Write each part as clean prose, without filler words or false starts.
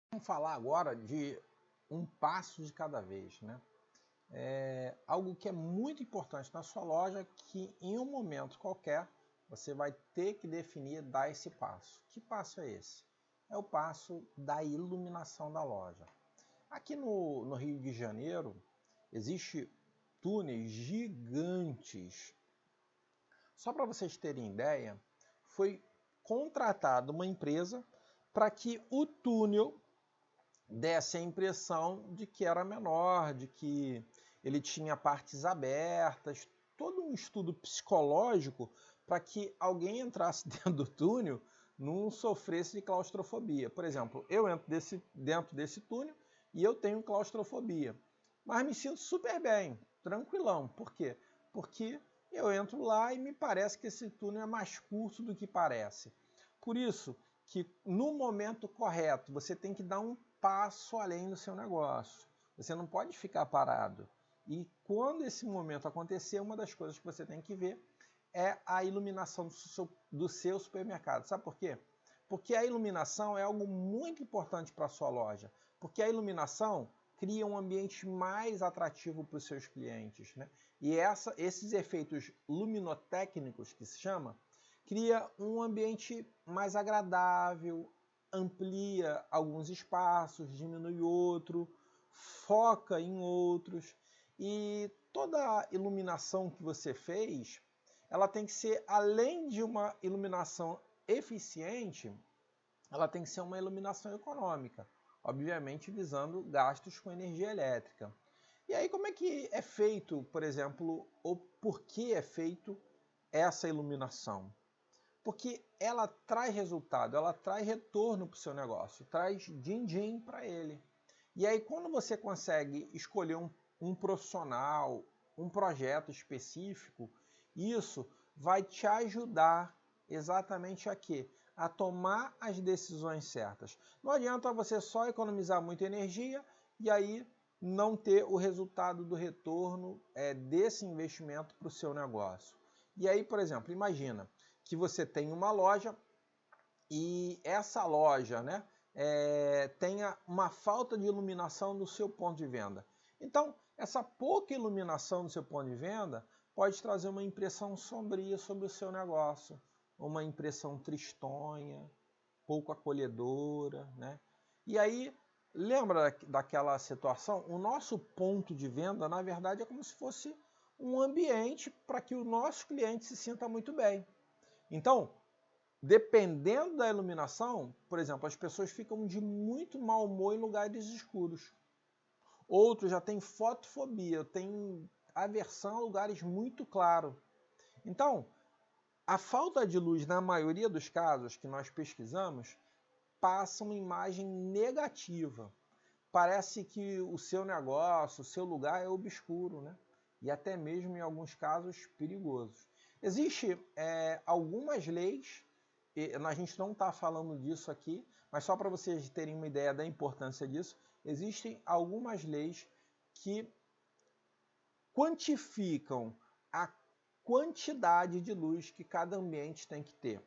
Vamos falar agora de um passo de cada vez, né? Algo que é muito importante na sua loja, que em um momento qualquer você vai ter que definir, dar esse passo. Que passo é esse? É o passo da iluminação da loja. Aqui no Rio de Janeiro, existe túneis gigantes. Só para vocês terem ideia, foi contratada uma empresa para que o túnel desse a impressão de que era menor, de que ele tinha partes abertas, todo um estudo psicológico para que alguém entrasse dentro do túnel não sofresse de claustrofobia. Por exemplo, eu entro dentro desse túnel e eu tenho claustrofobia, mas me sinto super bem, tranquilão. Por quê? Porque eu entro lá e me parece que esse túnel é mais curto do que parece. Por isso que no momento correto você tem que dar um passo além do seu negócio. Você não pode ficar parado. E quando esse momento acontecer, uma das coisas que você tem que ver é a iluminação do seu supermercado. Sabe por quê? Porque a iluminação é algo muito importante para a sua loja. Porque a iluminação cria um ambiente mais atrativo para os seus clientes, né? E esses efeitos luminotécnicos, que se chama, cria um ambiente mais agradável, amplia alguns espaços, diminui outro, foca em outros. E toda a iluminação que você fez, ela tem que ser, além de uma iluminação eficiente, ela tem que ser uma iluminação econômica, obviamente visando gastos com energia elétrica. E aí como é que é feito, por exemplo, ou por que é feito essa iluminação? Porque ela traz resultado, ela traz retorno para o seu negócio, traz din-din para ele. E aí quando você consegue escolher um profissional, um projeto específico, isso vai te ajudar exatamente a quê? A tomar as decisões certas. Não adianta você só economizar muita energia e aí não ter o resultado do retorno desse investimento para o seu negócio. E aí, por exemplo, imagina que você tem uma loja e essa loja, né, tenha uma falta de iluminação no seu ponto de venda. Então, essa pouca iluminação no seu ponto de venda pode trazer uma impressão sombria sobre o seu negócio, uma impressão tristonha, pouco acolhedora, né? E aí, lembra daquela situação? O nosso ponto de venda, na verdade, é como se fosse um ambiente para que o nosso cliente se sinta muito bem. Então, dependendo da iluminação, por exemplo, as pessoas ficam de muito mau humor em lugares escuros. Outros já têm fotofobia, têm aversão a lugares muito claros. Então, a falta de luz, na maioria dos casos que nós pesquisamos, passa uma imagem negativa. Parece que o seu negócio, o seu lugar é obscuro, né? E até mesmo, em alguns casos, perigosos. Existem algumas leis, a gente não está falando disso aqui, mas só para vocês terem uma ideia da importância disso, existem algumas leis que quantificam a quantidade de luz que cada ambiente tem que ter.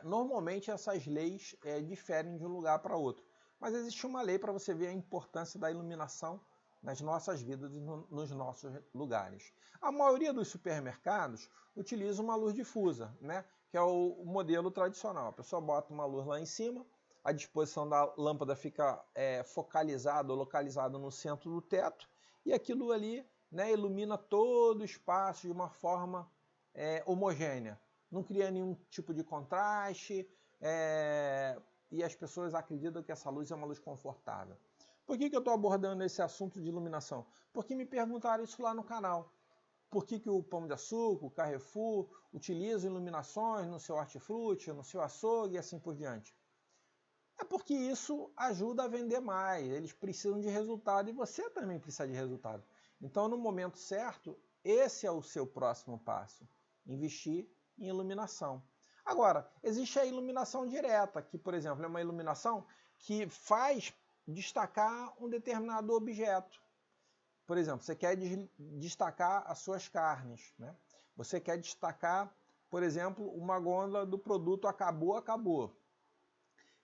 Normalmente essas leis diferem de um lugar para outro, mas existe uma lei para você ver a importância da iluminação nas nossas vidas e nos nossos lugares. A maioria dos supermercados utiliza uma luz difusa, né? Que é o modelo tradicional. A pessoa bota uma luz lá em cima, a disposição da lâmpada fica focalizada ou localizada no centro do teto, e aquilo ali, né, ilumina todo o espaço de uma forma homogênea. Não cria nenhum tipo de contraste, e as pessoas acreditam que essa luz é uma luz confortável. Por que eu estou abordando esse assunto de iluminação? Porque me perguntaram isso lá no canal. Por que o Pão de Açúcar, o Carrefour, utilizam iluminações no seu hortifruti, no seu açougue e assim por diante? É porque isso ajuda a vender mais, eles precisam de resultado e você também precisa de resultado. Então, no momento certo, esse é o seu próximo passo, investir em iluminação. Agora, existe a iluminação direta, que, por exemplo, é uma iluminação que faz destacar um determinado objeto. Por exemplo, você quer destacar as suas carnes, né? Você quer destacar, por exemplo, uma gôndola do produto acabou.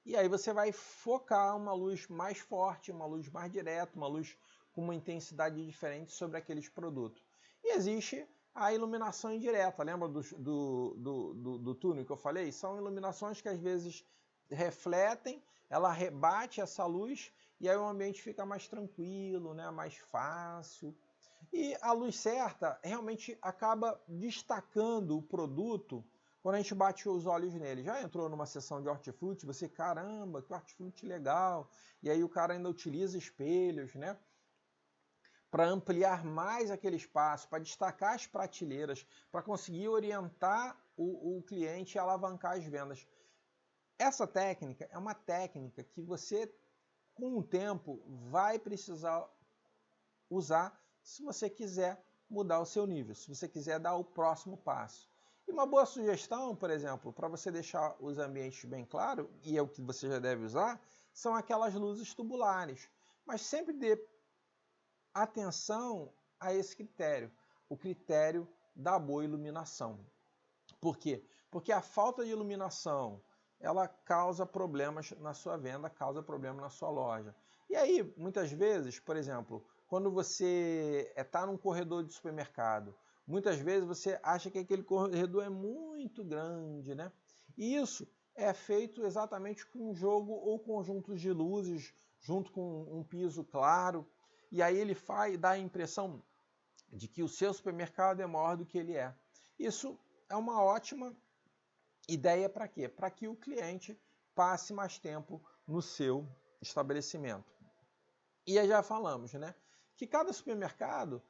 E aí você vai focar uma luz mais forte, uma luz mais direta, uma luz com uma intensidade diferente sobre aqueles produtos. E existe a iluminação indireta, lembra do túnel que eu falei? São iluminações que às vezes refletem, ela rebate essa luz e aí o ambiente fica mais tranquilo, né? Mais fácil. E a luz certa realmente acaba destacando o produto quando a gente bate os olhos nele. Já entrou numa sessão de hortifruti, você, caramba, que hortifruti legal. E aí o cara ainda utiliza espelhos, né? Para ampliar mais aquele espaço, para destacar as prateleiras, para conseguir orientar o cliente e alavancar as vendas. Essa técnica é uma técnica que você, com o tempo, vai precisar usar se você quiser mudar o seu nível, se você quiser dar o próximo passo. E uma boa sugestão, por exemplo, para você deixar os ambientes bem claros, e é o que você já deve usar, são aquelas luzes tubulares. Mas sempre dê atenção a esse critério, o critério da boa iluminação. Por quê? Porque a falta de iluminação, ela causa problemas na sua venda, causa problema na sua loja. E aí, muitas vezes, por exemplo, quando você está num corredor de supermercado, muitas vezes você acha que aquele corredor é muito grande, né? E isso é feito exatamente com um jogo ou conjuntos de luzes junto com um piso claro. E aí ele dá a impressão de que o seu supermercado é maior do que ele é. Isso é uma ótima ideia para quê? Para que o cliente passe mais tempo no seu estabelecimento. E aí já falamos, né? Que cada supermercado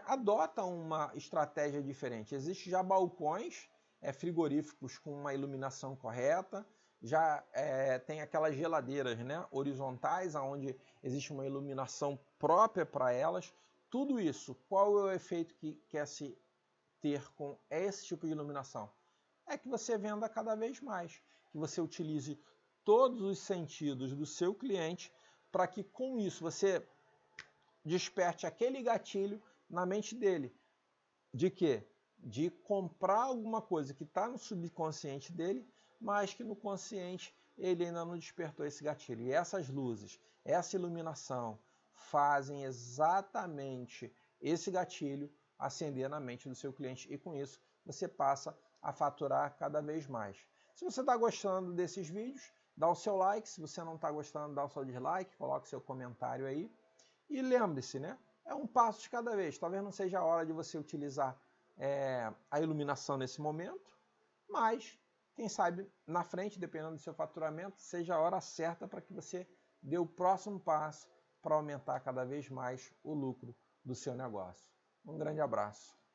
adota uma estratégia diferente. Existem já balcões frigoríficos com uma iluminação correta, já tem aquelas geladeiras, né, horizontais, onde existe uma iluminação própria para elas. Tudo isso, qual é o efeito que quer se ter com esse tipo de iluminação? É que você venda cada vez mais, que você utilize todos os sentidos do seu cliente para que com isso você desperte aquele gatilho na mente dele. De quê? De comprar alguma coisa que está no subconsciente dele, mas que no consciente ele ainda não despertou esse gatilho. E essas luzes, essa iluminação fazem exatamente esse gatilho acender na mente do seu cliente e com isso você passa a faturar cada vez mais. Se você está gostando desses vídeos, dá o seu like. Se você não está gostando, dá o seu dislike, coloque seu comentário aí. E lembre-se, né? É um passo de cada vez. Talvez não seja a hora de você utilizar a iluminação nesse momento, mas quem sabe na frente, dependendo do seu faturamento, seja a hora certa para que você dê o próximo passo para aumentar cada vez mais o lucro do seu negócio. Um grande abraço.